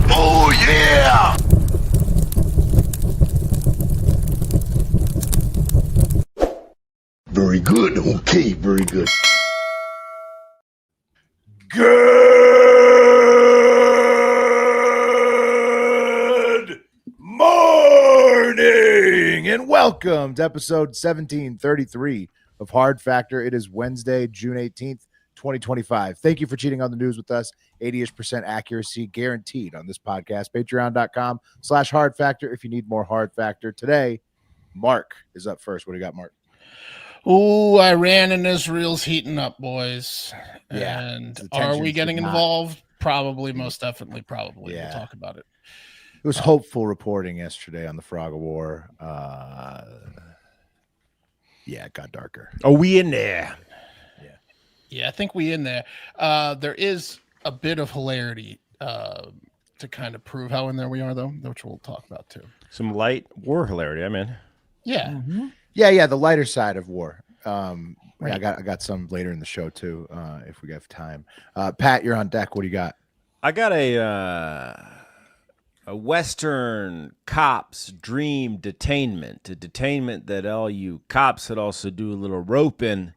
Oh, yeah! Very good. Okay, very good. Good morning and welcome to episode 1733 of Hard Factor. It is Wednesday, June 18th, 2025. Thank you for cheating on the news with us. 80% accuracy guaranteed on this podcast. Patreon.com/Hard Factor if you need more Hard Factor. Today, Mark is up first. What do you got, Mark? Oh, Iran and Israel's heating up, boys. Yeah, And the are we tensions getting did not- Involved? Probably, most definitely, probably. Yeah. We'll talk about it. It was hopeful reporting yesterday on the Frog of War. Yeah, it got darker. Are we in there? Yeah, I think we in there. There is a bit of hilarity to kind of prove how in there we are, though, which we'll talk about too. Some light war hilarity. I'm in. Yeah. Yeah, the lighter side of war. Right. I got some later in the show too, if we have time. Pat, you're on deck. What do you got? I got a Western cop's dream detainment, a detainment that all you cops that also do a little roping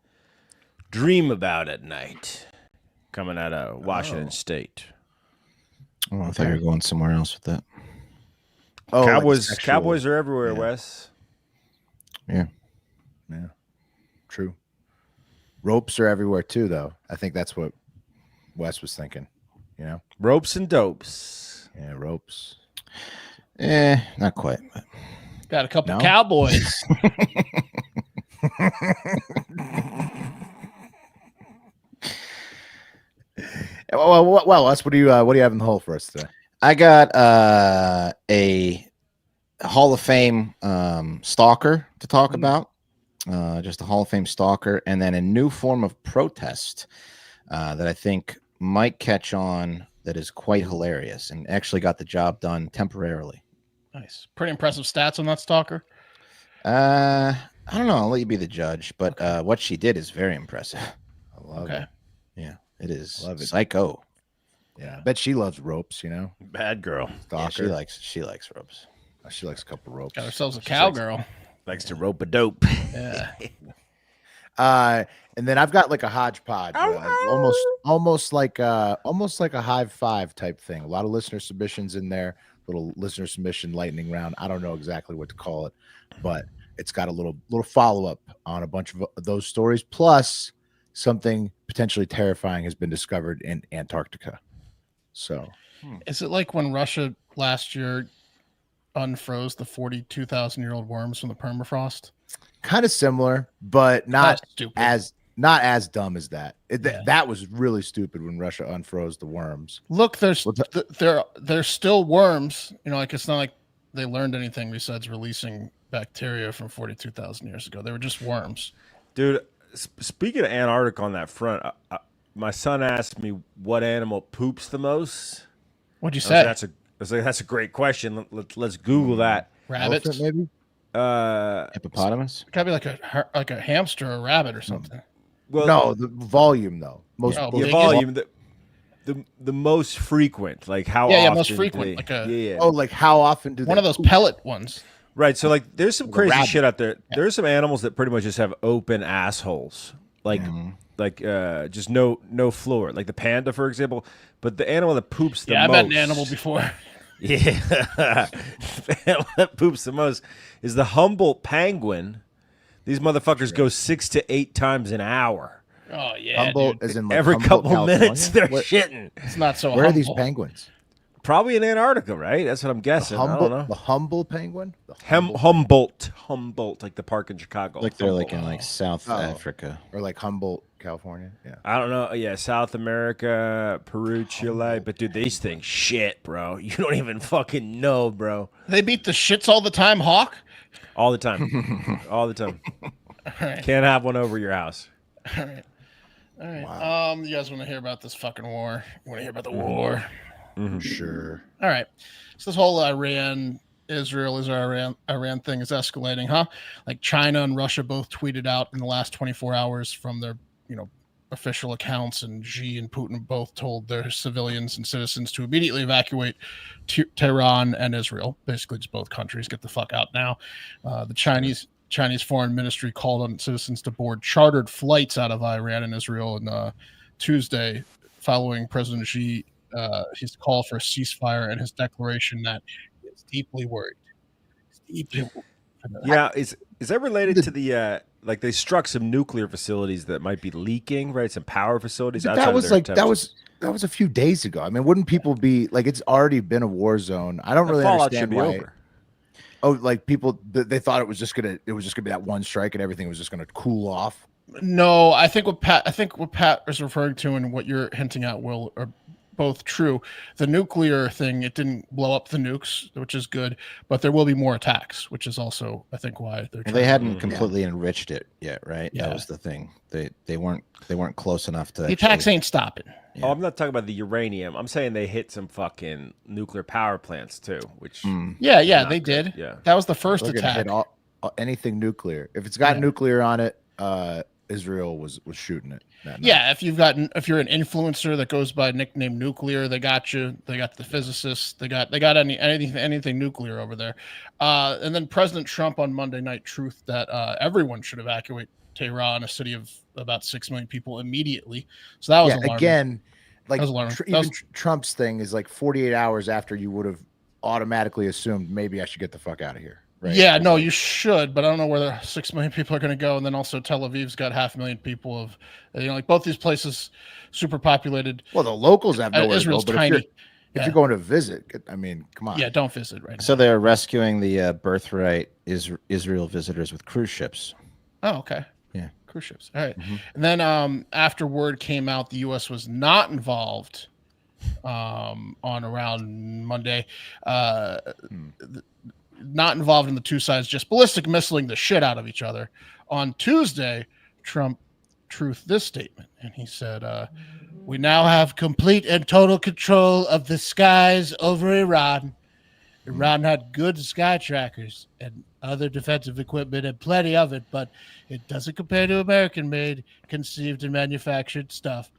dream about at night, coming out of Washington State. Oh, I thought you were going somewhere else with that. Oh, Cowboys, like sexual- Cowboys are everywhere, yeah. Wes. Yeah. Yeah, true. Ropes are everywhere too, though. I think that's what Wes was thinking. You know, Ropes and dopes. yeah, ropes. Not quite. But Got a couple No? Cowboys. Well, Wes, what do you have in the hole for us today? I got a Hall of Fame stalker to talk about. Just a Hall of Fame stalker, and then a new form of protest that I think might catch on. That is quite hilarious and actually got the job done temporarily. Nice. Pretty impressive stats on that stalker. I don't know. I'll let you be the judge, but what she did is very impressive. I love Okay. it. Yeah, it is. Love it. Psycho. Yeah, I bet she loves ropes. You know, Bad girl. Yeah, stalker. she likes ropes. She likes a couple ropes. Got ourselves a She likes- cowgirl. Likes to rope a dope. Yeah. And then I've got like a hodgepodge, almost like a Hive 5 type thing. A lot of listener submissions in there, little listener submission lightning round. I don't know exactly what to call it, but it's got a little follow up on a bunch of those stories. Plus, something potentially terrifying has been discovered in Antarctica. So Is it like when Russia last year unfroze the 42,000-year-old worms from the permafrost? kind of similar, but not That's stupid. as dumb as that. Yeah. That was really stupid when Russia unfroze the worms. Look, there's What's there's still worms. You know, like it's not like they learned anything besides releasing bacteria from 42,000 years ago. They were just worms. Dude, speaking of Antarctic on that front, my son asked me what animal poops the most. What'd you I say? was like, that's a great question. Let's Google that. Rabbits? Elephant, maybe? Hippopotamus. It gotta be like a hamster or a rabbit or something. Well, No, the volume though. Most Yeah, the biggest- volume, the most frequent, like how Yeah, often most frequent, they- like a- yeah. Oh, like how often do One they of those poop? pellet ones. Right, so like there's some Like a crazy rabbit. shit out there. There's some animals that pretty much just have open assholes. Like just no floor. Like the panda, for example. But the animal that poops the Yeah, I've most. had an animal before. Yeah. The animal that poops the most is the Humboldt penguin. These motherfuckers go 6 to 8 times an hour. Oh yeah, Humboldt, dude. as in like Every Humboldt, couple minutes they're California? shitting. It's not so. Where are these humble. penguins? Probably in Antarctica, right? That's what I'm guessing. I don't know. The humble penguin? The Humboldt, like the park in Chicago. Like they're like in Humboldt. like South Oh. Africa. or like Humboldt, California. Yeah. I don't know. Yeah, South America, Peru, Chile. But dude, these things shit, bro. You don't even fucking know, bro. They beat the shits all the time, Hawk. All the time. All the time. All right, Can't have one over your house. all right, all right. You guys want to hear about this fucking war? You want to hear about the war? Sure. All right. So this whole Iran thing is escalating, huh? Like China and Russia both tweeted out in the last 24 hours from their, official accounts, and Xi and Putin both told their civilians and citizens to immediately evacuate Tehran and Israel. Basically, just both countries get the fuck out now. The Chinese Foreign Ministry called on citizens to board chartered flights out of Iran and Israel on Tuesday, following President Xi his call for a ceasefire and his declaration that he is deeply worried. Yeah, is that related to the like they struck some nuclear facilities that might be leaking, right? Some power facilities. But outside that of was their like attempts. that was a few days ago. I mean, wouldn't people be like, it's already been a war zone? I don't The really fallout should understand be why. over. Oh, like people they thought it was just gonna be that one strike and everything was just gonna cool off. No, I think what Pat is referring to and what you're hinting at, Will, are both true. The nuclear thing, it didn't blow up the nukes, which is good, but there will be more attacks, which is also, I think, why they're trying They hadn't Mhm. completely enriched it yet, right? Yeah. That was the thing. They weren't close enough to the attacks ain't stopping. Yeah. Oh, I'm not talking about the uranium. I'm saying they hit some fucking nuclear power plants too, which Yeah, not they good. did. Yeah. That was the first They're gonna attack. hit anything nuclear. If it's got Yeah. nuclear on it, Israel was shooting it that night. Yeah, if you're an influencer that goes by nickname Nuclear, they got you. They got the physicists. They got anything nuclear over there. And then President Trump on Monday Night Truth that everyone should evacuate Tehran, a city of about 6 million people, immediately. So that was alarming. again, like That was alarming. even Trump's thing is like 48 hours after you would have automatically assumed maybe I should get the fuck out of here. Right? Yeah, no, you should, but I don't know where the 6 million people are going to go. And then also Tel Aviv's got 500,000 people of, like both these places, super populated. Well, the locals have nowhere Israel's to go, but tiny. if you're going to visit, I mean, come on. Yeah, don't visit right now. So they're rescuing the birthright Israel visitors with cruise ships. Oh, okay. Yeah. Cruise ships. All right. And then after word came out, the U.S. was not involved on around Monday. Not involved in the two sides, just ballistic missiling the shit out of each other. On Tuesday, Trump truthed this statement, and he said, we now have complete and total control of the skies over Iran. Iran had good sky trackers and other defensive equipment and plenty of it, but it doesn't compare to American-made, conceived, and manufactured stuff.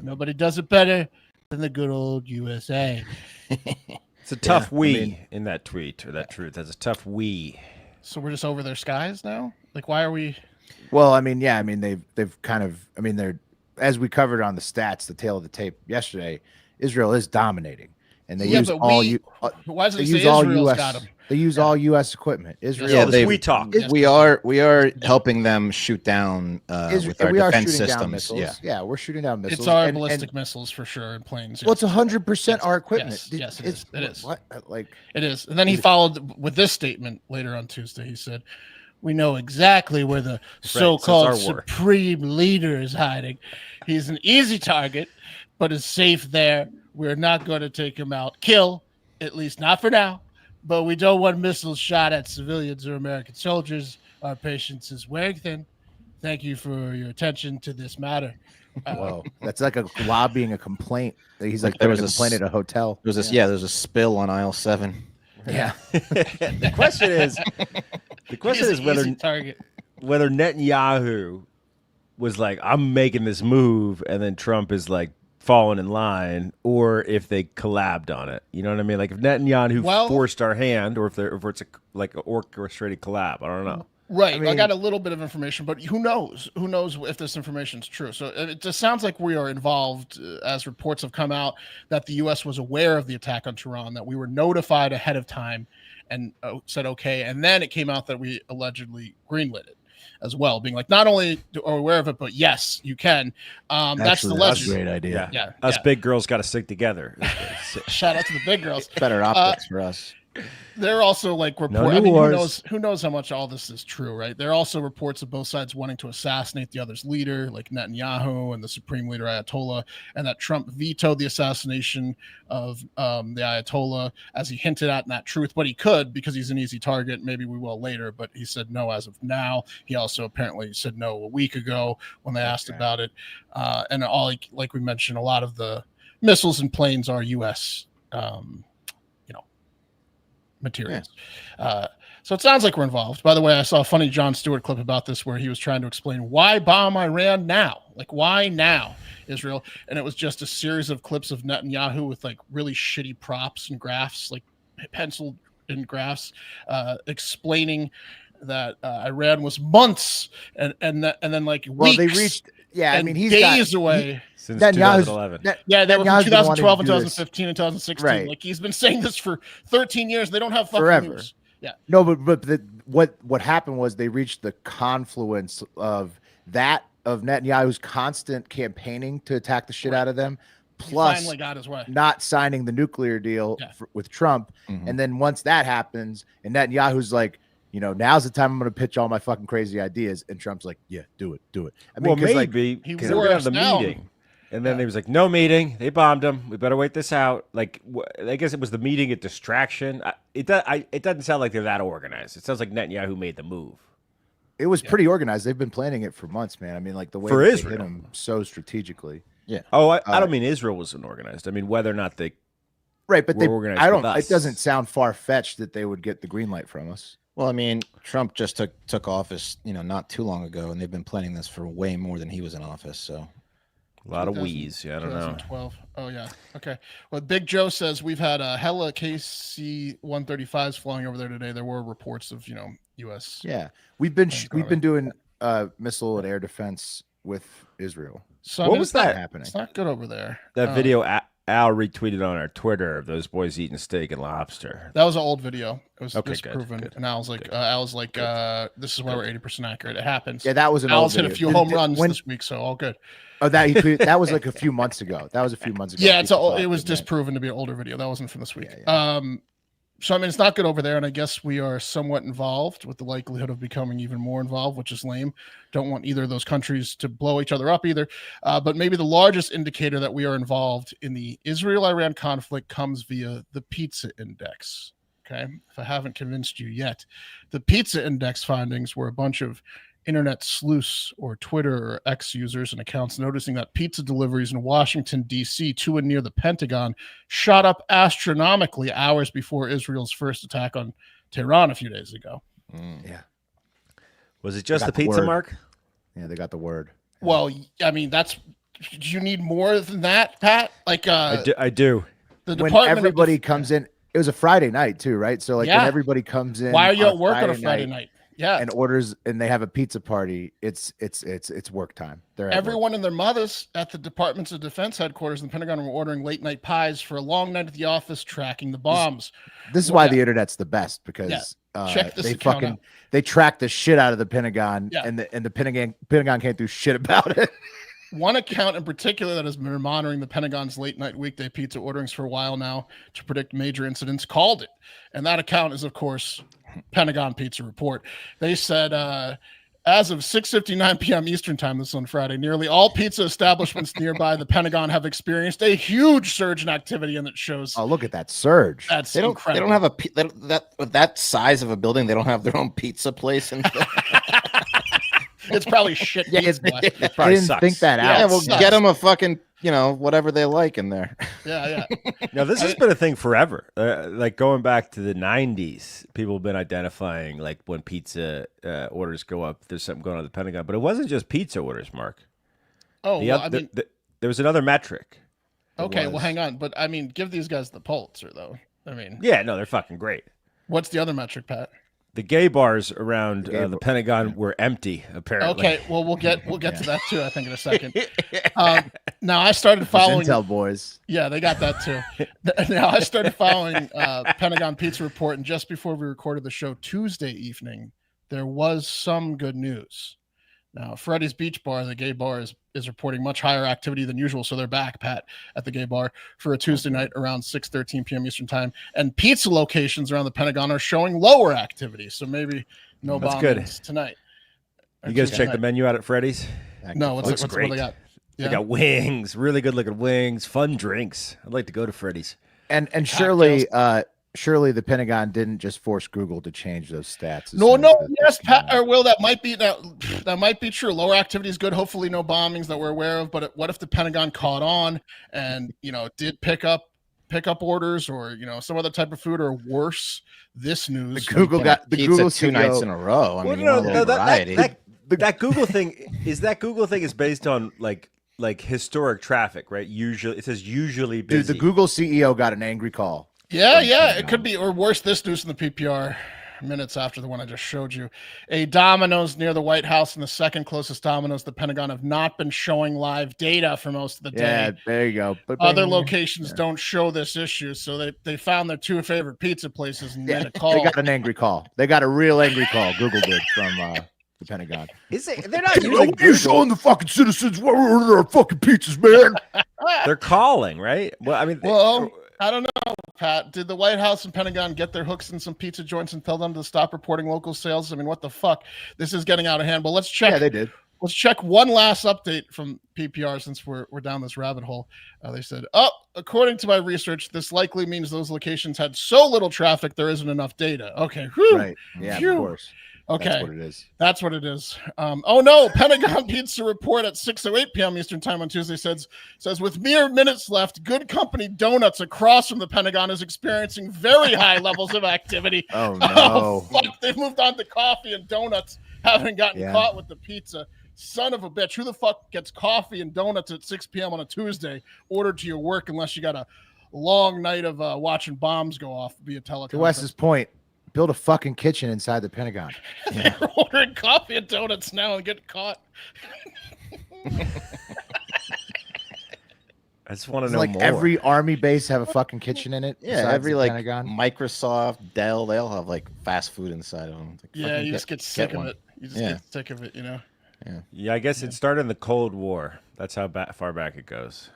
Nobody does it better than the good old USA. It's a tough in that tweet or that truth. That's a tough we. So we're just over their skies now? Like, why are we? Well, I mean, yeah, I mean they've kind of, I mean, they're, as we covered on the stats, the tail of the tape yesterday, Israel is dominating, and they use all why does they it say use all Israel's US got them? they use all US equipment. Israel, Yeah, this we talk. We are helping them shoot down with our we are defense shooting down systems. missiles. Yeah, we're shooting down missiles. It's our and- ballistic and- missiles for sure, and planes. Well, it's yes. 100% our equipment. Yes, it is. It is. What? Like, It is. And then he followed with this statement later on Tuesday. He said, we know exactly where the so-called our war. supreme leader is hiding. He's an easy target, but is safe there. We're not going to take him out. Kill, at least not for now. But we don't want missiles shot at civilians or American soldiers. Our patience is wearing thin. Thank you for your attention to this matter. whoa, that's like a lobbying a complaint. He's like there there was was a complaint at a hotel. There was this, there's a spill on aisle 7. Yeah. The question is He's an easy target. whether Netanyahu was like, I'm making this move, and then Trump is like falling in line, or if they collabed on it. You know what I mean? Like if Netanyahu forced our hand, or if it's like an orchestrated collab. I don't know. Right. I got a little bit of information, but who knows? Who knows if this information is true? So it just sounds like we are involved, as reports have come out, that the U.S. was aware of the attack on Tehran, that we were notified ahead of time and said, okay. And then it came out that we allegedly greenlit it as well, being like, not only are we aware of it, but yes, you can. That's the legend. That's a great idea. Yeah. Us big girls got to stick together. Shout out to the big girls. Better optics for us. They're also like No I mean, wars. who knows how much all this is true, right? There are also reports of both sides wanting to assassinate the other's leader, like Netanyahu and the supreme leader Ayatollah, and that Trump vetoed the assassination of the Ayatollah, as he hinted at in that truth. But he could, because he's an easy target. Maybe we will later, but he said no as of now. He also apparently said no a week ago when they asked about it. And all, like we mentioned, a lot of the missiles and planes are U.S. Materials. So it sounds like we're involved. By the way, I saw a funny Jon Stewart clip about this where he was trying to explain why bomb Iran now? Like, why now, Israel? And it was just a series of clips of Netanyahu with like really shitty props and graphs, like penciled in graphs, explaining that Iran was months and then like weeks. Well, they reached. Yeah, I mean, he's days away. Since Netanyahu's- 2011. Yeah, they were from Netanyahu's been wanting 2012 to and do this. 2015 and 2016. Right. Like he's been saying this for 13 years. They don't have fucking Forever. news. Yeah. No, but what happened was they reached the confluence of Netanyahu's constant campaigning to attack the shit out of them, He plus finally got his way. not signing the nuclear deal Yeah. with Trump. Mhm. And then once that happens, and Netanyahu's like, now's the time I'm going to pitch all my fucking crazy ideas. And Trump's like, yeah, do it. I mean, Well, 'cause, like, maybe he because they wore were us going to the down. meeting, and then he was like, "No meeting. They bombed him. We better wait this out." Like, I guess it was the meeting a distraction. It doesn't sound like they're that organized. It sounds like Netanyahu made the move. it was pretty organized. They've been planning it for months, man. I mean, like the way For that they Israel. hit him so strategically. Oh, I don't mean Israel wasn't organized. I mean whether or not they. Right, but We're organized I with don't. us. It doesn't sound far fetched that they would get the green light from us. Well, I mean, Trump just took office, not too long ago, and they've been planning this for way more than he was in office. So A lot of 2000 wheeze. Yeah, I don't know. 2012. Oh yeah. Okay. Well, Big Joe says we've had a hella KC-135s flying over there today. There were reports of U.S. Yeah, we've been Probably. doing missile and air defense with Israel. So, What mean, was it's not- that? Happening. It's not good over there. That video Al retweeted on our Twitter of those boys eating steak and lobster. That was an old video. It was Okay, disproven, good. and Al's like, this is why we're 80% accurate. It happens. Yeah, that was an Al's old hit a video. few home runs When- this week, so all good. Oh, that was like a few months ago. That was a few months ago. Yeah, People thought it was that, man. disproven to be an older video. That wasn't from this week. Yeah, So I mean, it's not good over there, and I guess we are somewhat involved with the likelihood of becoming even more involved, which is lame. Don't want either of those countries to blow each other up either. But maybe the largest indicator that we are involved in the Israel-Iran conflict comes via the Pizza Index. Okay, if I haven't convinced you yet, the Pizza Index findings were a bunch of internet sleuths or Twitter or X users and accounts noticing that pizza deliveries in Washington, D.C. to and near the Pentagon shot up astronomically hours before Israel's first attack on Tehran a few days ago. Yeah, Was it just got the the pizza, word. Mark? yeah, they got the word. Well, I mean, do you need more than that, Pat? Like, I do. the When Department everybody of comes in, it was a Friday night too, right? So like Yeah. when everybody comes in, Why are you on at work on a Friday night? Yeah, and orders, and they have a pizza party? It's work time. They're at work. everyone and their mothers at the Departments of Defense headquarters in the Pentagon were ordering late night pies for a long night at the office, tracking the bombs. This is Well, why yeah. the internet's the best because Check this they account out. they track the shit out of the Pentagon, Yeah. and the Pentagon can't do shit about it. One account in particular that has been monitoring the Pentagon's late night weekday pizza orderings for a while now to predict major incidents called it. And that account is, of course, Pentagon Pizza Report. They said, as of 6:59 p.m. Eastern time, this is on Friday, nearly all pizza establishments nearby the Pentagon have experienced a huge surge in activity, and it shows Oh, look at that surge! that's they don't incredible. have that size of a building. They don't have their own pizza place. And It's probably shit. Yeah, pizza. I probably didn't sucks. think that Yeah, out. yeah, well, sucks. get them a fucking whatever they like in there. Yeah. Now, this has been a thing forever. Like going back to the 90s, people have been identifying like when pizza orders go up, there's something going on at the Pentagon. But it wasn't just pizza orders, Mark. Oh, The well, oth- I mean, there was another metric. okay, well, was. hang on. But I mean, give these guys the Pulitzer, though. I mean, Yeah, no, they're fucking great. what's the other metric, Pat? The gay bars around The gay the bar- Pentagon were empty, apparently. Okay, well, we'll get to that too. I think in a second. Now I started Those following. Intel boys. Yeah, they got that too. Now I started following Pentagon Pizza Report, and just before we recorded the show Tuesday evening, there was some good news. Now, Freddy's Beach Bar, the gay bar, is reporting much higher activity than usual, so they're back, Pat, at the gay bar for a Tuesday night around 6:13 p.m. Eastern time. And pizza locations around the Pentagon are showing lower activity, so maybe no That's good. bombings tonight. You guys Tuesday check the night. menu out at Freddy's? No, Looks what great. they got? They Yeah. got wings, really good looking wings, fun drinks. I'd like to go to Freddy's. And surely the Pentagon didn't just force Google to change those stats. as No, soon no, as the- yes, Pat, or Will, that might be true. Lower activity is good. Hopefully, no bombings that we're aware of. But what if the Pentagon caught on and did pick up pickup orders or some other type of food, or worse, this news. The Google got the Pizza Google 2 nights CEO in a row. I Well, mean, you want a little variety. That Google thing is based on like historic traffic, right? Usually it says usually busy. Dude, the Google CEO got an angry call. Yeah, it could be, or worse, this news in the PPR minutes after the one I just showed you. A Domino's near the White House and the second closest Domino's, the Pentagon, have not been showing live data for most of the day. Yeah, there you go. But other locations don't show this issue, so they found their 2 favorite pizza places and made a call. They got an angry call. They got a real angry call. Google did from the Pentagon. They're not using You're showing the fucking citizens where we're ordering our fucking pizzas, man. They're calling, right? Well, I mean, I don't know, Pat. Did the White House and Pentagon get their hooks in some pizza joints and tell them to stop reporting local sales? I mean, what the fuck? This is getting out of hand. But let's check. Yeah, they did. Let's check one last update from PPR since we're down this rabbit hole. They said, according to my research, this likely means those locations had so little traffic there isn't enough data. Okay. Whew. Right. Yeah, Phew. of course. Okay. That's what it is. That's what it is. Oh no, Pentagon Pizza report at 6:08 p.m. Eastern time on Tuesday says with mere minutes left, Good Company Donuts across from the Pentagon is experiencing very high levels of activity. Oh no. Oh, fuck. They've moved on to coffee and donuts, haven't gotten caught with the pizza. Son of a bitch. Who the fuck gets coffee and donuts at 6 p.m. on a Tuesday ordered to your work unless you got a long night of watching bombs go off via teleconference? To Wes's point, build a fucking kitchen inside the Pentagon. They're ordering coffee and donuts now and getting caught. I just want to know like more. every army base have a fucking kitchen in it. Yeah, besides every the like Pentagon. Microsoft, Dell, they all have like fast food inside of them. Like, Yeah, you just get sick of it. You just get sick of it, Yeah, I guess it started in the Cold War. That's how far back it goes.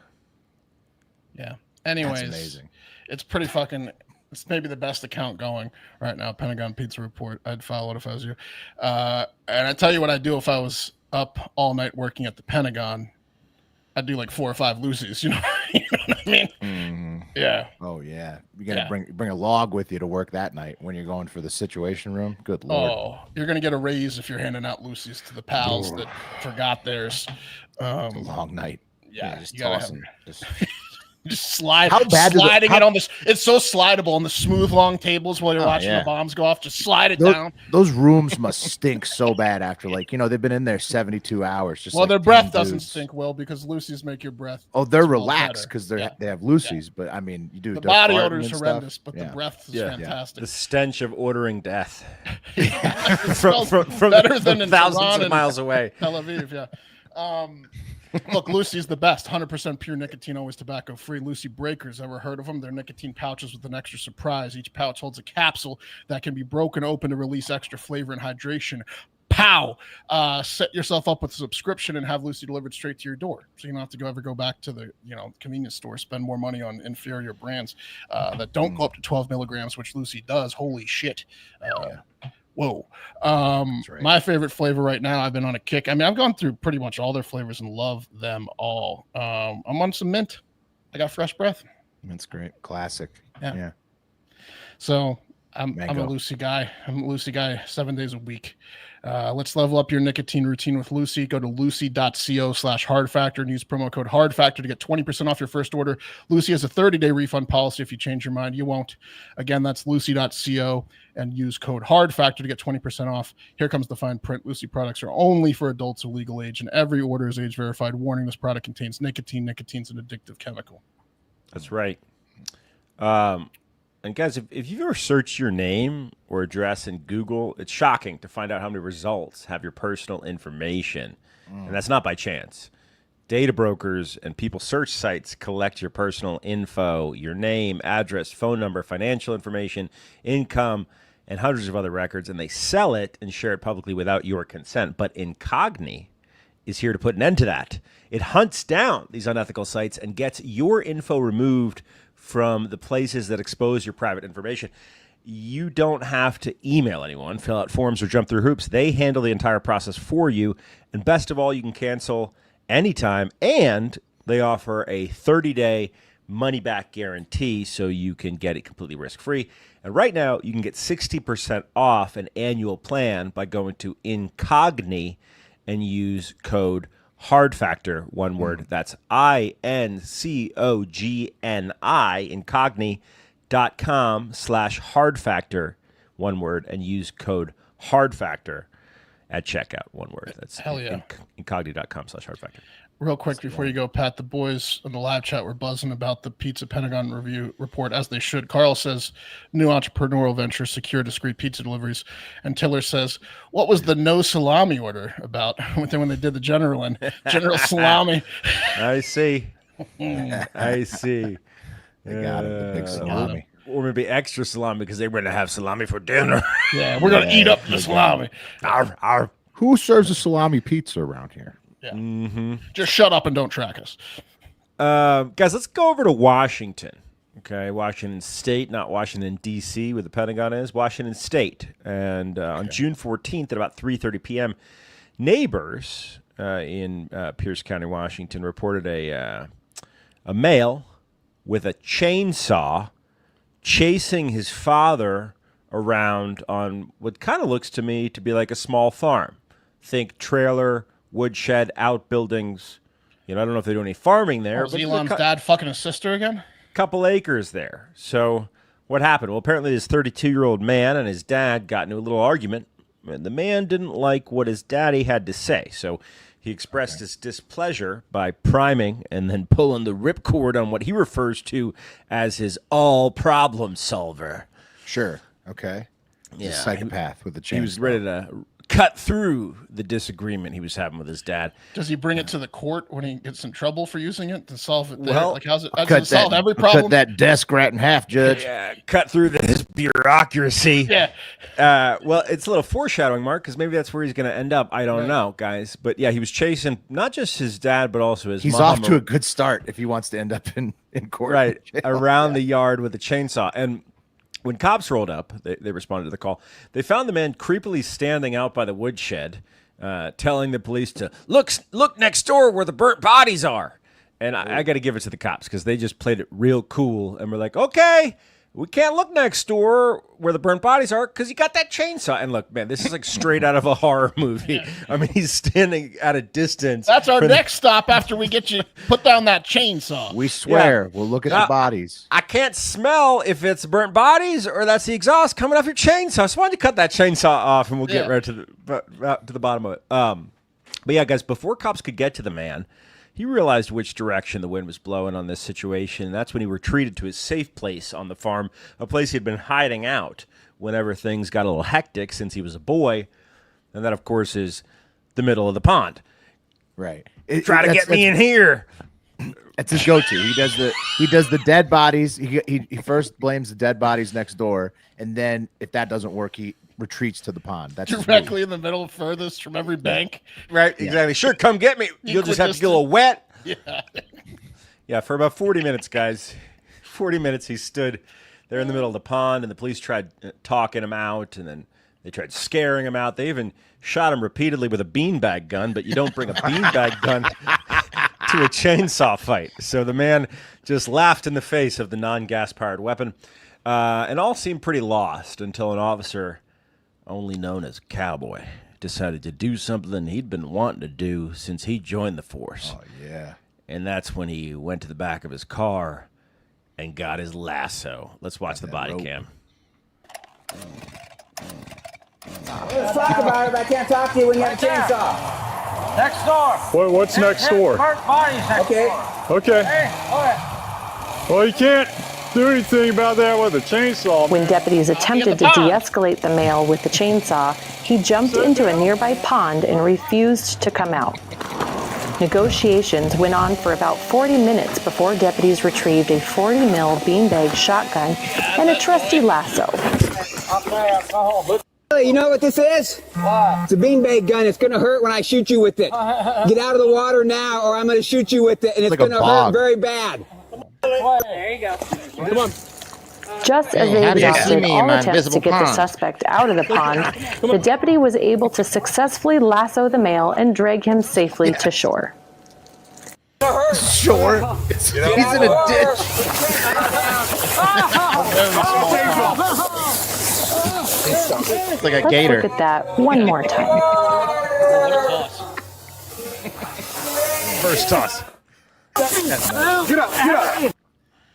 Yeah. Anyways, That's amazing. It's pretty fucking. It's maybe the best account going right now. Pentagon Pizza Report. I'd follow it if I was you. And I tell you what I'd do if I was up all night working at the Pentagon. I'd do like 4 or 5 Lucy's. You know what I mean? Mm-hmm. Yeah. Oh yeah. You gotta bring a log with you to work that night when you're going for the Situation Room. Good lord. Oh, you're gonna get a raise if you're handing out Lucy's to the pals that forgot theirs. It's a long night. Yeah, just you gotta tossing. just slide. How bad sliding it on this? It's so slidable on the smooth long tables while you're watching yeah. the bombs go off. Just slide it down. Those rooms must stink so bad after they've been in there 72 hours. Just Well, like their breath 10 doesn't dudes. stink well because Lucy's make your breath. Oh, they're smell relaxed better. because Yeah. they have Lucy's, but I mean, you do The they're body farting odor is and horrendous, stuff. but Yeah. the breath is Yeah. fantastic. The stench of ordering death It from smells better than from in thousands Tehran of and miles away. Tel Aviv, yeah. Look, Lucy's the best. 100% pure nicotine, always tobacco free. Lucy Breakers, ever heard of them? They're nicotine pouches with an extra surprise. Each pouch holds a capsule that can be broken open to release extra flavor and hydration. Pow! Set yourself up with a subscription and have Lucy delivered straight to your door, so you don't have to ever go back to the convenience store, spend more money on inferior brands that don't go up to 12 milligrams, which Lucy does. Holy shit! Whoa. right. My favorite flavor right now, I've been on a kick. I mean, I've gone through pretty much all their flavors and love them all. I'm on some mint. I got fresh breath. That's great. Classic. Yeah. Yeah. So I'm a Mango. Lucy guy. I'm a Lucy guy 7 days a week. Let's level up your nicotine routine with Lucy. Go to lucy.co/hard factor and use promo code hard factor to get 20% off your first order. Lucy has a 30-day refund policy. If you change your mind, you won't. Again, that's lucy.co and use code hard factor to get 20% off. Here comes the fine print. Lucy products are only for adults of legal age, and every order is age verified. Warning: this product contains nicotine. Nicotine's an addictive chemical. That's right. And guys, if you've ever searched your name or address in Google, it's shocking to find out how many results have your personal information. And that's not by chance. Data brokers and people search sites collect your personal info, your name, address, phone number, financial information, income, and hundreds of other records, and they sell it and share it publicly without your consent. But Incogni is here to put an end to that. It hunts down these unethical sites and gets your info removed from the places that expose your private information. You don't have to email anyone, fill out forms, or jump through hoops. They handle the entire process for you. And best of all, you can cancel anytime. And they offer a 30-day money-back guarantee so you can get it completely risk-free. And right now, you can get 60% off an annual plan by going to Incogni and use code Hard Factor, one word. That's INCOGNI, incogni.com/hard factor, one word, and use code hard factor at checkout, one word. That's Hell yeah. incogni.com/hard factor. Real quick before you go, Pat, the boys in the live chat were buzzing about the Pizza Pentagon review report, as they should. Carl says, new entrepreneurial venture, secure discreet pizza deliveries. And Tiller says, what was the no salami order about when they did the General Salami? I see. I see. They got it, the big salami. Or maybe extra salami because they were going to have salami for dinner. Yeah, we're going to eat up the salami. Arr, arr. Who serves a salami pizza around here? Yeah. Just shut up and don't track us. Guys, let's go over to Washington. Okay, Washington State, not Washington, D.C., where the Pentagon is. Washington State. And on June 14th at about 3:30 p.m., neighbors in Pierce County, Washington, reported a male with a chainsaw chasing his father around on what kind of looks to me to be like a small farm. Think trailer, woodshed, outbuildings. I don't know if they do any farming there. But Elon's dad fucking his sister again? Couple acres there. So what happened? Well, apparently this 32-year-old man and his dad got into a little argument. And the man didn't like what his daddy had to say. So he expressed his displeasure by priming and then pulling the ripcord on what he refers to as his all-problem solver. Sure. Okay. Yeah. A psychopath with a chainsaw. He was ready to cut through the disagreement he was having with his dad. Does he bring it to the court when he gets in trouble for using it to solve it there? Well, like, does it solve every problem? Cut that desk right in half, Judge. Yeah, cut through this bureaucracy. Yeah. Well, it's a little foreshadowing, Mark, because maybe that's where he's going to end up. I don't know, guys. But yeah, he was chasing not just his dad, but also his mom. He's off to a good start if he wants to end up in court. Right, around the yard with a chainsaw. And when cops rolled up, they responded to the call. They found the man creepily standing out by the woodshed, telling the police to look next door where the burnt bodies are. And I got to give it to the cops because they just played it real cool and were like, okay, we can't look next door where the burnt bodies are because you got that chainsaw. And look, man, this is like straight out of a horror movie. I mean, he's standing at a distance. That's our next stop after we get you put down that chainsaw. We swear we'll look at the bodies. I can't smell if it's burnt bodies or that's the exhaust coming off your chainsaw. So why don't you cut that chainsaw off and we'll get right to the bottom of it. But yeah, guys, before cops could get to the man, he realized which direction the wind was blowing on this situation. That's when he retreated to his safe place on the farm, a place he'd been hiding out whenever things got a little hectic since he was a boy. And that, of course, is the middle of the pond. Right. Try to get me in here. That's his go-to. He does the dead bodies. He first blames the dead bodies next door, and then if that doesn't work, he retreats to the pond. That's directly in the middle, furthest from every bank. Right, exactly. Sure, come get me. You'll just have to get a little wet. Yeah. Yeah, for about 40 minutes, guys. 40 minutes he stood there in the middle of the pond, and the police tried talking him out, and then they tried scaring him out. They even shot him repeatedly with a beanbag gun, but you don't bring a beanbag gun to a chainsaw fight. So the man just laughed in the face of the non-gas-powered weapon, and all seemed pretty lost until an officer, only known as Cowboy, decided to do something he'd been wanting to do since he joined the force. Oh, yeah. And that's when he went to the back of his car and got his lasso. Let's watch the body cam. Let's talk about it, but I can't talk to you when you have a chainsaw. Next door. What's next door? Burnt bodies next door. Okay. Hey, go ahead. Well, you can't do anything about that with a chainsaw. When deputies attempted to de-escalate the male with the chainsaw, he jumped into a nearby pond and refused to come out. Negotiations went on for about 40 minutes before deputies retrieved a 40-mil beanbag shotgun and a trusty lasso. You know what this is? What? It's a beanbag gun. It's going to hurt when I shoot you with it. Get out of the water now, or I'm going to shoot you with it, and it's going to hurt very bad. There you go. Come on. Just as they exhausted all attempts to get the suspect out of the pond, the deputy was able to successfully lasso the male and drag him safely to shore. Sure. He's in a ditch. It's like a gator. Let's look at that one more time. First toss. Get up, get up.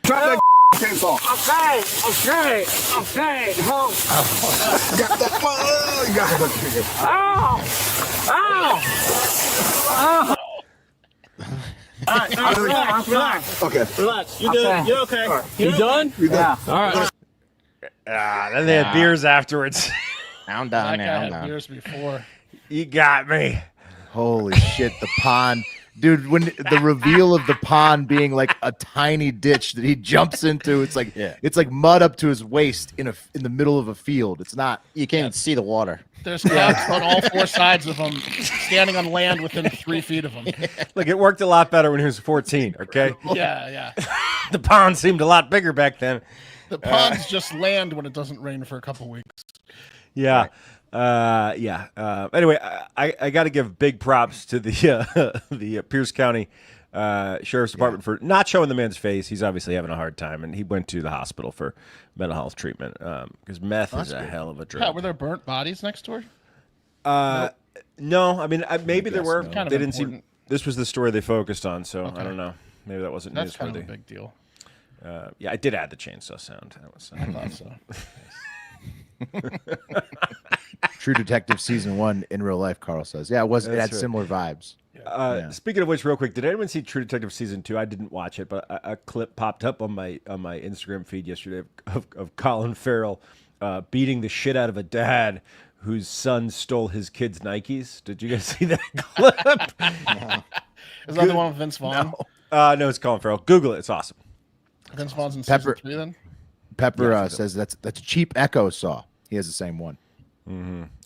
Drop that chainsaw. Okay. Got that. Oh, you got it. Relax. Okay. Relax. You good? You okay? You done? Yeah. All right. Then they had beers afterwards. I'm That down guy now. I'm had down. beers before. You got me. Holy shit, the pond. Dude, when the reveal of the pond being like a tiny ditch that he jumps into, it's like it's like mud up to his waist in the middle of a field. It's not. You can't even see the water. There's cats on all four sides of him, standing on land within 3 feet of him. Look, it worked a lot better when he was 14, okay? Yeah. The pond seemed a lot bigger back then. The ponds just land when it doesn't rain for a couple weeks. Yeah. Anyway, I got to give big props to the Pierce County Sheriff's Department for not showing the man's face. He's obviously having a hard time, and he went to the hospital for mental health treatment because meth is a hell of a drug. Yeah, were there burnt bodies next door? No, I mean maybe there were. Kind of They didn't seem. important. This was the story they focused on, so I don't know. Maybe that wasn't That's kind newsworthy. of a big deal. Yeah, I did add the chainsaw sound. That was. I thought so. True Detective season 1 in real life, Carl says. Yeah, it was. It That's had right. similar vibes. Speaking of which, real quick, did anyone see True Detective season 2? I didn't watch it, but a clip popped up on my Instagram feed yesterday of Colin Farrell beating the shit out of a dad whose son stole his kid's Nikes. Did you guys see that clip? Is that the one with Vince Vaughn? No, it's Colin Farrell. Google it. It's awesome. Vince Vaughn's in Pepper- season 3 then? Pepper says that's a cheap Echo saw. He has the same one.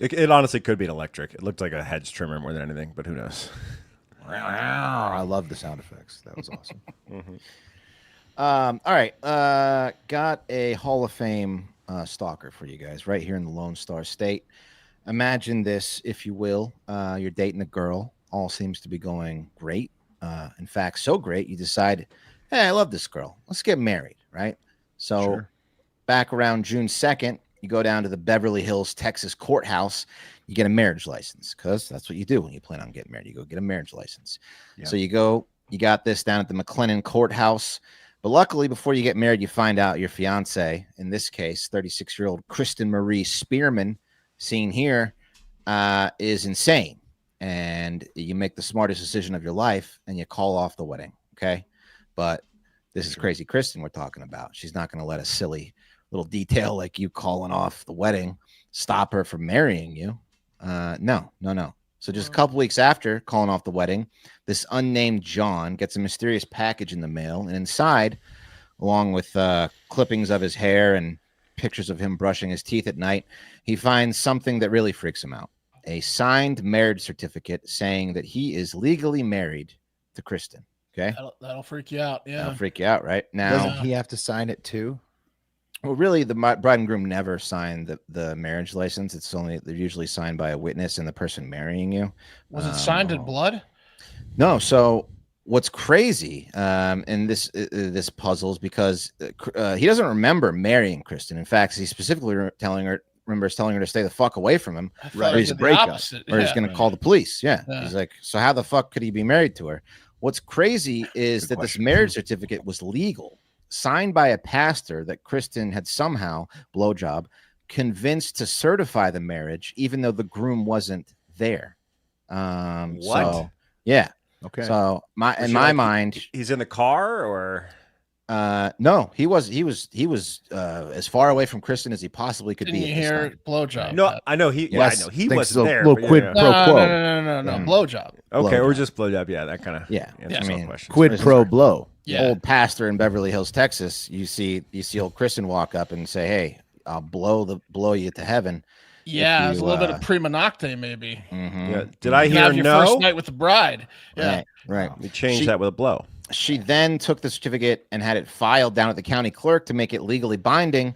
It honestly could be an electric. It looked like a hedge trimmer more than anything, but who knows? I love the sound effects. That was awesome. All right. Got a Hall of Fame stalker for you guys right here in the Lone Star State. Imagine this, if you will. You're dating a girl. All seems to be going great. In fact, so great, you decide, hey, I love this girl. Let's get married, right? So back around June 2nd, you go down to the Beverly Hills, Texas courthouse. You get a marriage license because that's what you do when you plan on getting married. You go get a marriage license. Yeah. So you got this down at the McLennan courthouse. But luckily, before you get married, you find out your fiance, in this case, 36-year-old Kristen Marie Spearman, seen here, is insane. And you make the smartest decision of your life and you call off the wedding. Okay. But this is crazy Kristen we're talking about. She's not going to let a silly little detail like you calling off the wedding stop her from marrying you. No. So just a couple weeks after calling off the wedding, this unnamed John gets a mysterious package in the mail, and inside, along with clippings of his hair and pictures of him brushing his teeth at night, he finds something that really freaks him out. A signed marriage certificate saying that he is legally married to Kristen. Okay. That'll freak you out. Yeah. That'll freak you out, right? Now, Doesn't he have to sign it too? well, really, the bride and groom never sign the marriage license. They're usually signed by a witness and the person marrying you. Was it signed in blood? No. So what's crazy, and this puzzles because he doesn't remember marrying Kristen. In fact, he specifically remembers telling her to stay the fuck away from him, I thought Right. it He's did a the breakup. opposite. or he's Yeah. going to call the police. Yeah. Yeah. He's like, so how the fuck could he be married to her? What's crazy is that this marriage certificate was legal, signed by a pastor that Kristen had somehow, blowjob, convinced to certify the marriage, even though the groom wasn't there. What? So, yeah. Okay. So Was in he my like- mind, He's in the car, or no, he was as far away from Kristen as he possibly could Didn't be. you at this hear time. blowjob? no? I know he. Yeah, I know he Thinks was it's a there. little but quid yeah. pro quo. No. Blowjob. Okay, or blowjob. just blowjob. Yeah, that kind of Yeah. answers I all mean, questions. Quid pro blow. Yeah. Old pastor in Beverly Hills, Texas. You see old Kristen walk up and say, "Hey, I'll blow you to heaven." Yeah, If it's a you, little bit of prima nocte, maybe. Mhm. Yeah. Did I You can hear have your no? first night with the bride. Yeah. Right. We changed She- that with a blow. She then took the certificate and had it filed down at the county clerk to make it legally binding.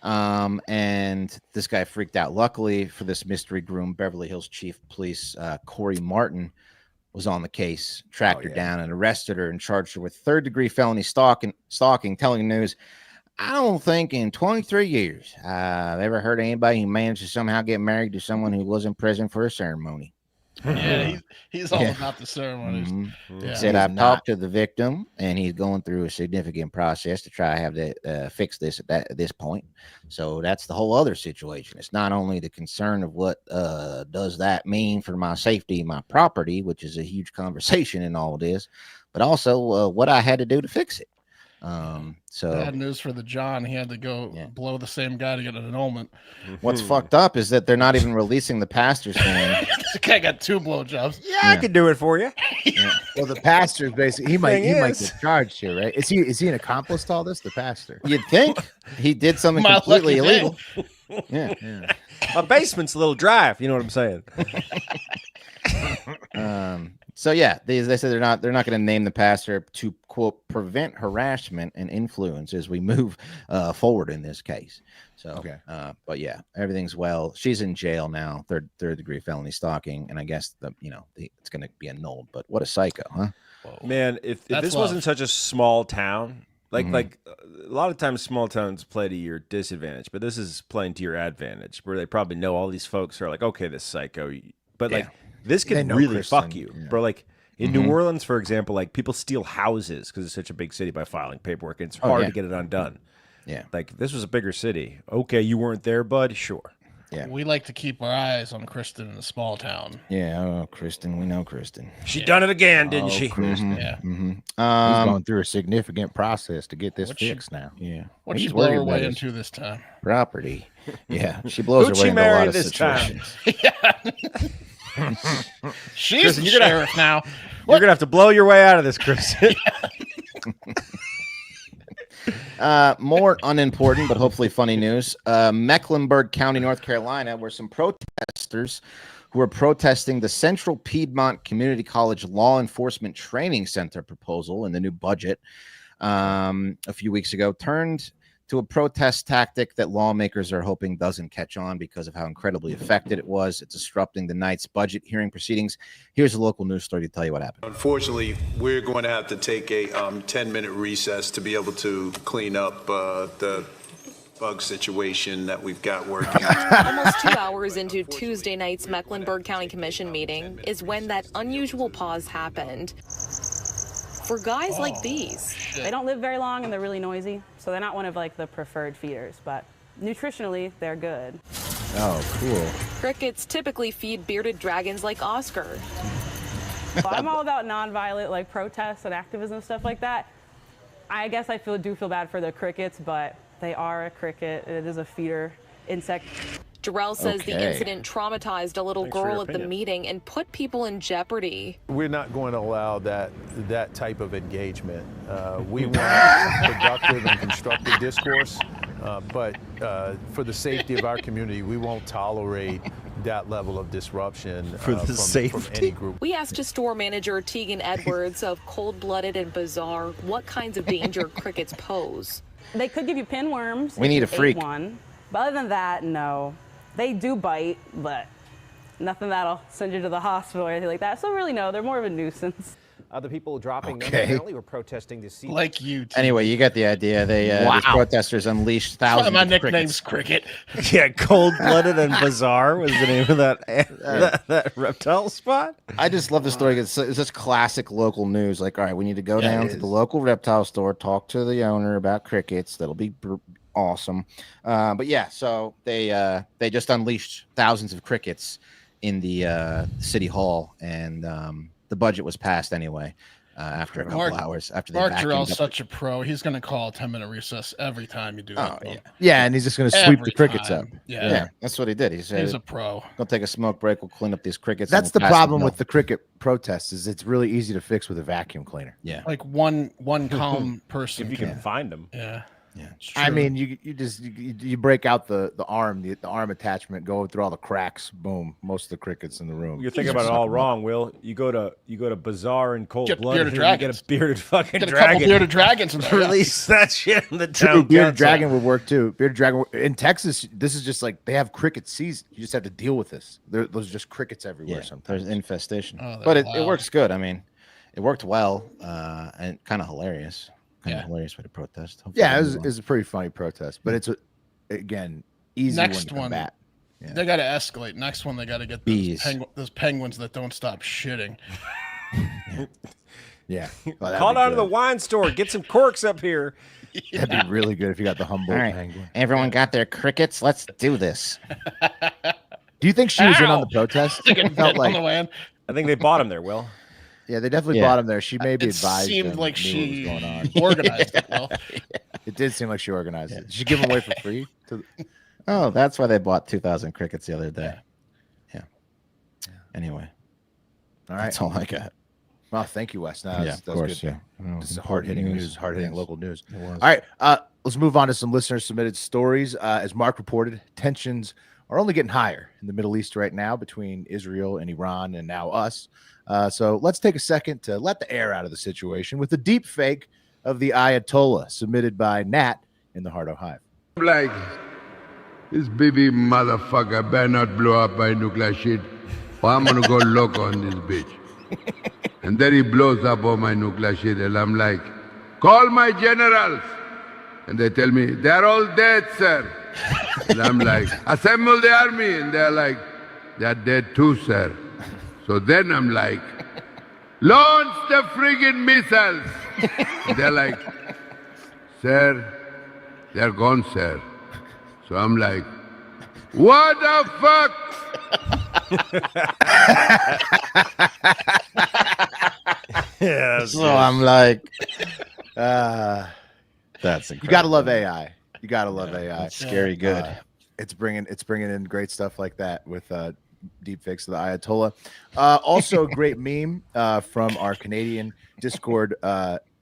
And this guy freaked out. Luckily for this mystery groom, Beverly Hills Chief of Police Corey Martin was on the case, tracked her down and arrested her and charged her with third-degree felony stalking, telling the news, I don't think in 23 years I've ever heard anybody who managed to somehow get married to someone who was in prison for a ceremony. Yeah, he's all Yeah. about the ceremonies. Mhm. Yeah. Said He's I've not. talked to the victim, and he's going through a significant process to try to have to fix this at this point. So that's the whole other situation. It's not only the concern of what does that mean for my safety, my property, which is a huge conversation in all this, but also what I had to do to fix it. So Bad news for the John. He had to go blow the same guy to get an annulment. what's fucked up is that they're not even releasing the pastor's thing. This guy got 2 blowjobs. Yeah, I could do it for you. Well, the pastor's basically he might is- get charged here, right? Is he an accomplice to all this? The pastor. You'd think he did something My completely lucky illegal. Yeah. My basement's a little dry, if you know what I'm saying. So yeah, they said they're not going to name the pastor to quote prevent harassment and influence as we move forward in this case. So Okay. But yeah, everything's well. She's in jail now, third degree felony stalking, and I guess it's going to be annulled. But what a psycho, huh? Man, if That's this love. wasn't such a small town, like Mhm. like a lot of times small towns play to your disadvantage, but this is playing to your advantage, where they probably know all these folks are like, okay, this psycho, but like this They could know really Kristen, fuck you, yeah. bro. Like in New Orleans, for example, like people steal houses because it's such a big city by filing paperwork, and it's hard to get it undone. Yeah. Like if this was a bigger city. Okay, you weren't there, bud. Sure. Yeah. We like to keep our eyes on Kristen in a small town. Yeah. Oh, Kristen, we know Kristen. She done it again, didn't she? Yeah. Mm-hmm. He's going through a significant process to get this What'd she- fixed now. Yeah. What'd He's she blow worried her about way his into this time? property. Yeah, she blows Who'd her way she into a marry lot of this time? situations. She's Kristen, the you're gonna- sheriff now. You're gonna have to blow your way out of this, Kristen. More unimportant, but hopefully funny news. Mecklenburg County, North Carolina, where some protesters who were protesting the Central Piedmont Community College Law Enforcement Training Center proposal in the new budget a few weeks ago turned to a protest tactic that lawmakers are hoping doesn't catch on because of how incredibly effective it was. It's disrupting the night's budget hearing proceedings. Here's a local news story to tell you what happened. Unfortunately, we're going to have to take a 10-minute recess to be able to clean up the bug situation that we've got working. Almost 2 hours into Tuesday night's Mecklenburg County Commission meeting is when that unusual pause happened. For guys like these. They don't live very long and they're really noisy, so they're not one of like the preferred feeders, but nutritionally they're good. Oh, cool. Crickets typically feed bearded dragons like Oscar. Well, I'm all about nonviolent like protests and activism, stuff like that. I guess I do feel bad for the crickets, but they are a cricket. It is a feeder insect. Jarrell says the Okay. incident traumatized a little Thanks for your girl at the opinion. meeting and put people in jeopardy. We're not going to allow that type of engagement. We want productive and constructive discourse, but for the safety of our community, we won't tolerate that level of disruption from any group. We asked store manager Tegan Edwards of Cold Blooded and Bizarre what kinds of danger crickets pose. They could give you pinworms. We if need you a freak. ate one. But other than that, no. They do bite, but nothing that'll send you to the hospital or anything like that. So really, no, they're more of a nuisance. Other people dropping them Okay. apparently were protesting the sea. Like you. Anyway, you get the idea. These protesters unleashed That's why thousands my of nickname's crickets. Cricket. Yeah, cold-blooded and bizarre was the name of that reptile spot. I just love the story. It's just classic local news. Like, all right, we need to go down to the local reptile store, talk to the owner about crickets. That'll be awesome. But yeah, so they just unleashed thousands of crickets in the city hall, and the budget was passed anyway after a couple hours. After they Mark vacuumed Jarrell's up such a pro. He's going to call a 10-minute recess every time you do that. yeah. Yeah, and he's just going to sweep Every the crickets up. time. Yeah, that's what he did. He said, He's a pro. "Go take a smoke break. We'll clean up these crickets." and That's we'll the pass problem them with out." the cricket protests is it's really easy to fix with a vacuum cleaner. Yeah. Like one calm person. If you can find them. Yeah. Yeah. It's I true. mean, you break out the arm, the arm attachment, go through all the cracks, boom, most of the crickets in the room. You're thinking about it all wrong, Will. You go to Bazaar and Cold Get Blood. bearded You get dragons. a bearded fucking Get a couple dragon. bearded dragons and Release that shit in the True, town. bearded council. dragon would work too. Bearded dragon in Texas. This is just like they have cricket season. You just have to deal with this. Those are just crickets everywhere. Yeah, Sometimes there's infestation, Oh, but it wow. works good. I mean, it worked well and kind of hilarious. Kind Yeah. of hilarious way to protest. Hopefully Yeah, they it move on. was a pretty funny protest, but it's again easy Next one to one. combat. They got to escalate. Next one, they got to get those penguins that don't stop shitting. Yeah. Well, call down to the wine store. Get some corks up here. That'd be really good if you got the Humboldt All right. penguin. Everyone got their crickets. Let's do this. Do you think she was in on the protest? It felt like, I think they bought him there, Will. Yeah, they definitely bought him there. She maybe advised seemed him, like knew she what was going on. organized it well. It did seem like she organized it. Did she give them away for free? Oh, that's why they bought 2,000 crickets the other day. Yeah. Anyway. All right. That's all I got. Well, thank you, Wes. No, Yeah, of course, good. yeah. This is hard-hitting news, hard-hitting Yes. local news. It was. All right, let's move on to some listener-submitted stories. As Mark reported, tensions are only getting higher in the Middle East right now between Israel and Iran and now us. So let's take a second to let the air out of the situation with the deep fake of the Ayatollah submitted by Nat in the Hardo Hive. Like, this baby motherfucker better not blow up by nuclear shit, or I'm gonna go loco on this bitch. And then he blows up all my nuclear shit, and I'm like, call my generals. And they tell me, they're all dead, sir. And I'm like, assemble the army. And they're like, they're dead too, sir. So then I'm like, launch the friggin' missiles. And they're like, sir, they're gone, sir. So I'm like, what the fuck? Yeah, so I'm like, that's incredible. You gotta love AI. You gotta love AI. It's scary good. It's bringing in great stuff like that with deep fakes of the Ayatollah. Also, a great meme from our Canadian Discord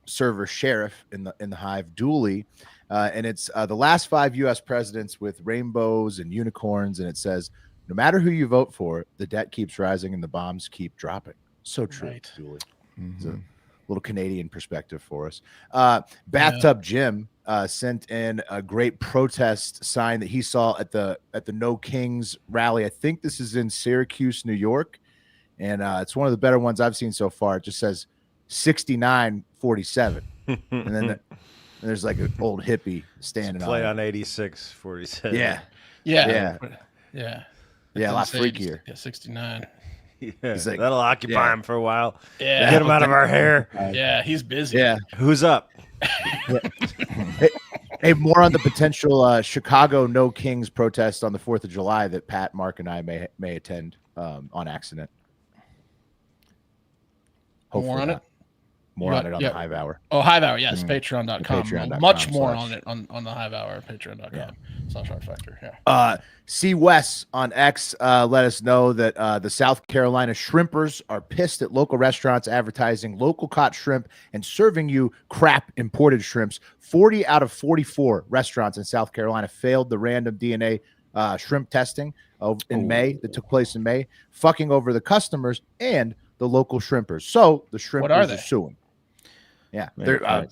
server Sheriff in the Hive, Dooley, and it's the last 5 U.S. presidents with rainbows and unicorns, and it says, "No matter who you vote for, the debt keeps rising and the bombs keep dropping." So true, Right. Dooley. It's a little Canadian perspective for us. Bathtub Jim sent in a great protest sign that he saw at the No Kings rally. I think this is in Syracuse, New York, and it's one of the better ones I've seen so far. It just says 69-47, and then there's like an old hippie standing Play on on 86-47. Yeah, Yeah. a lot freakier. Yeah, 69. Yeah, He's like, that'll occupy him for a while. Yeah. Get him out of our hair. Yeah, he's busy. Yeah. Who's up? Hey, more on the potential Chicago No Kings protest on the 4th of July that Pat, Mark, and I may attend on accident. More on not. it? More on it on the Hive Hour. Oh, Hive Hour, yes. Patreon.com. Patreon.com Much more / on it on the Hive Hour, patreon.com / Factor. Yeah. C. Wes on X let us know that the South Carolina shrimpers are pissed at local restaurants advertising local caught shrimp and serving you crap imported shrimps. 40 out of 44 restaurants in South Carolina failed the random DNA shrimp testing in May that took place in May, fucking over the customers and the local shrimpers. So the shrimpers are suing. Yeah, they're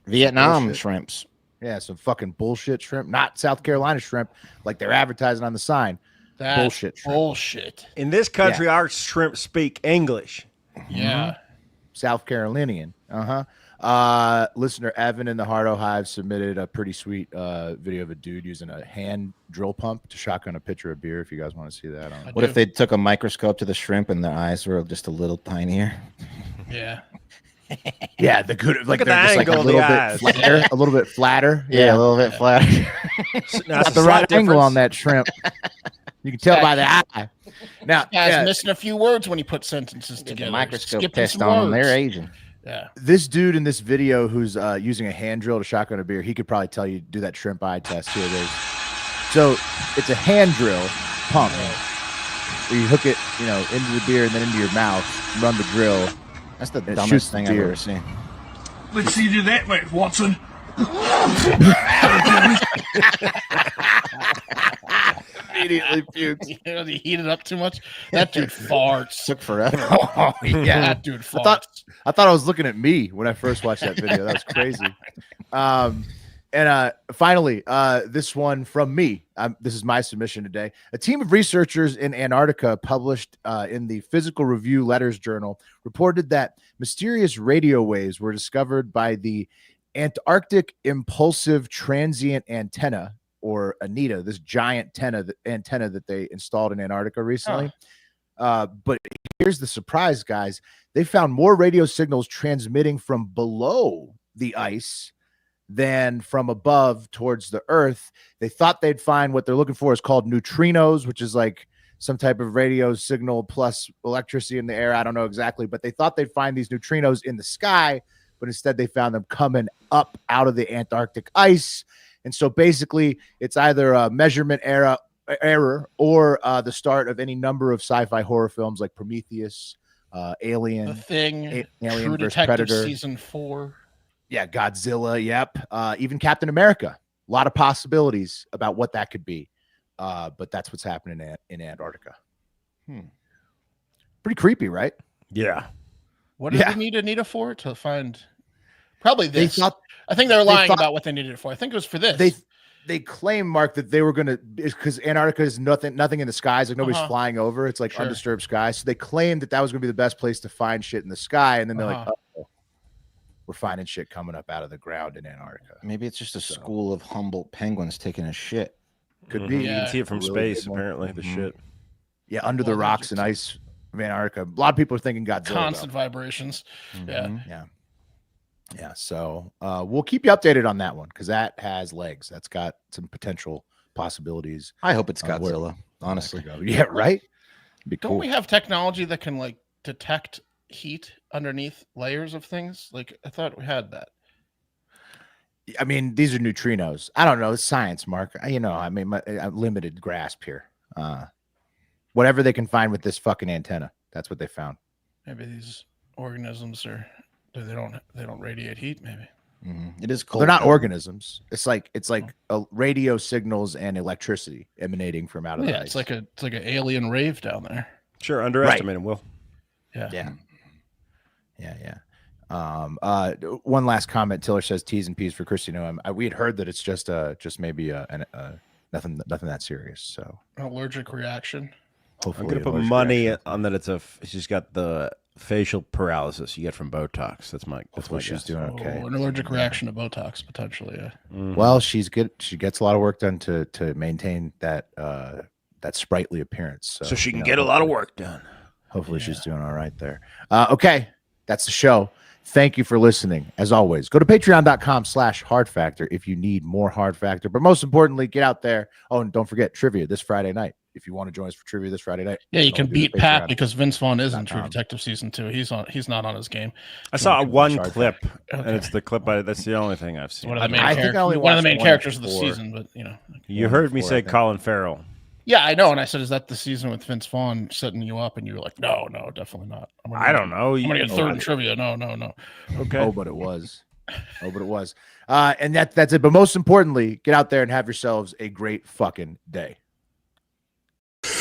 Vietnam bullshit. shrimps. Yeah, some fucking bullshit shrimp, not South Carolina shrimp, like they're advertising on the sign. That's bullshit shrimp. Bullshit. In this country, our shrimp speak English. Yeah. South Carolinian. Listener Evan in the Hardo Hive submitted a pretty sweet video of a dude using a hand drill pump to shotgun a pitcher of beer. If you guys want to see that, What if they took a microscope to the shrimp and their eyes were just a little tinier? Yeah. Yeah, the good like at they're the just like a angle of little the bit eyes. flatter, a little bit flatter. Yeah, a little bit flatter. Got the right angle on that shrimp. You can tell by the eye. Now, Guy's missing a few words when he puts sentences together. Microscope Skipping test some on them. words. They're Asian. Yeah. This dude in this video who's using a hand drill to shotgun a beer, he could probably tell you do that shrimp eye test. Here it is. So it's a hand drill pump where you hook it, into the beer and then into your mouth, run the drill. That's the and it dumbest shoots the thing I've beer. ever seen. Let's see you do that, mate, Watson. Immediately puked. He heated up too much. That dude farts. Took forever. Oh, yeah. That dude farts. I thought I was looking at me when I first watched that video. That was crazy. And finally, this one from me. This is my submission today. A team of researchers in Antarctica published in the Physical Review Letters Journal reported that mysterious radio waves were discovered by the Antarctic Impulsive Transient Antenna, or Anita, this giant antenna that they installed in Antarctica recently. But here's the surprise, guys. They found more radio signals transmitting from below the ice than from above towards the Earth. They thought they'd find what they're looking for is called neutrinos, which is like some type of radio signal plus electricity in the air. I don't know exactly, but they thought they'd find these neutrinos in the sky, but instead they found them coming up out of the Antarctic ice. And so basically it's either a measurement error or the start of any number of sci-fi horror films like Prometheus, Alien, The Thing, Alien True vs. Detective Predator. season 4. Yeah, Godzilla. Yep. Even Captain America. A lot of possibilities about what that could be. But that's what's happening in Antarctica. Pretty creepy, right? Yeah. What did they need Anita for? To find probably this. I think they were they lying thought- about what they needed it for. I think it was for this. They claim, Mark, that they were going to, because Antarctica is nothing in the skies. Like nobody's flying over. It's like undisturbed sky. So they claimed that was going to be the best place to find shit in the sky. And then they're like, oh, we're finding shit coming up out of the ground in Antarctica. Maybe it's just a school of Humboldt penguins taking a shit. Could be. You can see it from Really space, good one. apparently, the shit. Yeah, under the rocks and ice of Antarctica. A lot of people are thinking Godzilla. Constant vibrations. Yeah. So we'll keep you updated on that one because that has legs. That's got some potential possibilities. I hope it's Godzilla, honestly. Yeah, right? Be Don't cool. we have technology that can like detect heat underneath layers of things? Like I thought we had that. I mean, these are neutrinos. I don't know. It's science, Mark. I mean, my limited grasp here. Whatever they can find with this fucking antenna, that's what they found. Maybe these organisms they don't radiate heat. Maybe It is cold. They're not organisms. It's like a radio signals and electricity emanating from out of the ice. it's like an alien rave down there. Sure, underestimate him, Will. Yeah. One last comment. Tiller says T's and P's for Christy Noem. We had heard that it's just maybe nothing that serious. So An allergic reaction. hopefully, I'm gonna put allergic money reaction. on that. She's got the facial paralysis you get from Botox. That's my. Hopefully she's guess. doing okay. An allergic reaction to Botox potentially. Yeah. Well, she's good. She gets a lot of work done to maintain that sprightly appearance. So she can get a lot of work done. Hopefully she's doing all right there. Okay, that's the show. Thank you for listening. As always, go to patreon.com/Hard Factor if you need more Hard Factor. But most importantly, get out there. Oh, and don't forget trivia this Friday night. If you want to join us for trivia this Friday night. Yeah, you go can do beat the Pat Patreon. because Vince Vaughn is in True Detective season 2. He's not on his game. I saw one Hard clip, Factor. and it's the clip. That's the only thing I've seen. One of the main, I think I only one of the watched main one characters of the before. season, but You heard me before, I say think. Colin Farrell. Yeah, I know. And I said, "Is that the season with Vince Vaughn setting you up?" And you were like, "No, definitely not." I don't know. I'm gonna get third in Oh, trivia. No. Okay. Oh, but it was. And that's it. But most importantly, get out there and have yourselves a great fucking day.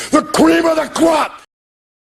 The cream of the crop!